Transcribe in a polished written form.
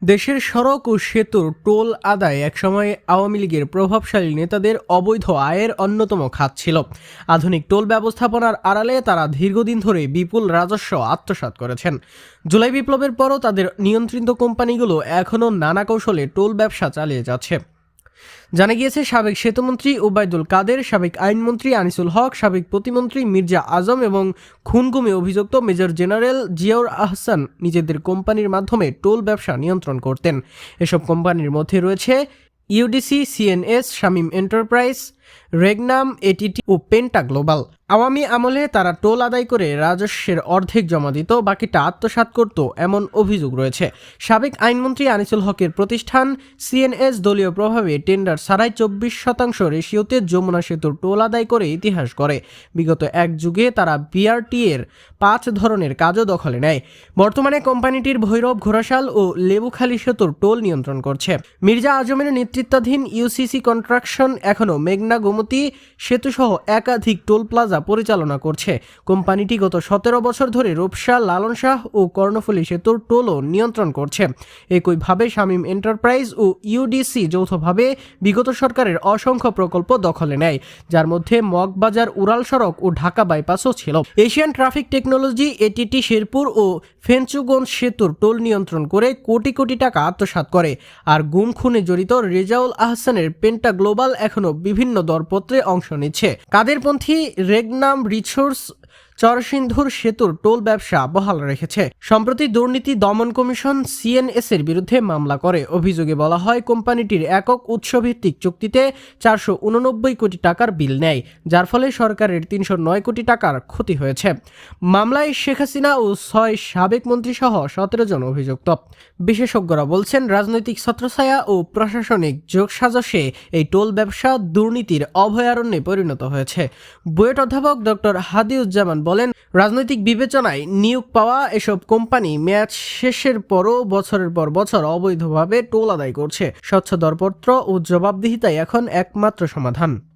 দেশের সড়ক ও সেতুর টোল আদায় একসময় আওয়ামী লীগের প্রভাবশালী নেতাদের অবৈধ আয়ের অন্যতম খাত ছিল। আধুনিক টোল ব্যবস্থাপনার আড়ালে তারা দীর্ঘদিন ধরে বিপুল রাজস্ব আত্মসাৎ করেছেন। জুলাই বিপ্লবের পরও তাদের নিয়ন্ত্রিত কোম্পানিগুলো এখনও নানা কৌশলে টোল ব্যবসা চালিয়ে যাচ্ছে। জানা গিয়েছে, সাবেক সেতুমন্ত্রী ওবায়দুল কাদের, সাবেক আইনমন্ত্রী আনিসুল হক, সাবেক প্রতিমন্ত্রী মির্জা আজম এবং খুন-গুমে অভিযুক্ত মেজর জেনারেল জিয়াউর আহসান নিজেদের কোম্পানির মাধ্যমে টোল ব্যবসা নিয়ন্ত্রণ করতেন। এসব কোম্পানির মধ্যে রয়েছে UDC, CNS, Shamim enterprise, Regnum, ATT ও পেন্টা গ্লোবাল। আওয়ামী আমলে তারা টোল আদায় করে রাজস্বের অর্ধেক জমা দিত, বাকিটা আত্মসাৎ করত এমন অভিযোগ রয়েছে। সাবেক আইনমন্ত্রী আনিসুল হকের প্রতিষ্ঠান সিএনএস দলীয় প্রভাবে টেন্ডার ছাড়াই 24% রেশিওতে যমুনা সেতুর টোল আদায় করে ইতিহাস গড়ে। বিগত এক যুগে তারা বিআরটি এর 5 ধরনের কাজও দখলে নেয়। বর্তমানে কোম্পানিটির ভৈরব, ঘোড়াশাল ও লেবুখালী সেতুর টোল নিয়ন্ত্রণ করছে। মির্জা আজমের নেতৃত্বাধীন ইউসিসি কন্ট্রাকশন এখনও মেঘনা, গোমতী সেতুসহ একাধিক টোল প্লাজা পরিচালনা করছে। কোম্পানিটি গত 17 বছর ধরে রূপসা, লালন শাহ ও কর্ণফুলী সেতুর টোলও নিয়ন্ত্রণ করছে। একইভাবে শামীম এন্টারপ্রাইজ ও ইউডিসি যৌথভাবে বিগত সরকারের অসংখ্য প্রকল্প দখলে নেয়, যার মধ্যে মগবাজার উড়াল সড়ক ও ঢাকা বাইপাসও ছিল। Asian traffic technology, ATT Sherpur ও ফেঞ্চুগঞ্জ সেতুর টোল নিয়ন্ত্রণ করে কোটি কোটি টাকা আত্মসাৎ করে। আর গুম খুনে জড়িত রেজাউল আহসানের পেন্টা গ্লোবাল এখনও বিভিন্ন দরপত্রে অংশ নিচ্ছে। কাদেরপন্থী রেগনাম রিসোর্স চরসিন্ধুর সেতুর টোল ব্যবসা বহাল রেখেছে। সম্প্রতি দুর্নীতি দমন কমিশন সিএনএস এর বিরুদ্ধে মামলা করে। অভিযোগে বলা হয়, কোম্পানিটির একক উৎসভিত্তিক চুক্তিতে 489 কোটি টাকার বিল নেয়, যার ফলে সরকারের 309 কোটি টাকার ক্ষতি হয়েছে। মামলায় শেখ হাসিনা ও 6 সাবেক মন্ত্রী সহ 17 জন অভিযুক্ত। বিশেষজ্ঞরা বলছেন, রাজনৈতিক ছত্রছায়া ও প্রশাসনিক যোগসাজশে এই টোল ব্যবসা দুর্নীতির অভয়ারণ্যে পরিণত হয়েছে। বুয়েট অধ্যাপক ডক্টর হাদিউজ্জামান বলেন, রাজনৈতিক বিবেচনায় নিয়োগ পাওয়া এসব কোম্পানি মেয়াদ শেষের পরও বছরের পর বছর অবৈধভাবে টোল আদায় করছে। স্বচ্ছ দরপত্র ও জবাবদিহিতাই এখন একমাত্র সমাধান।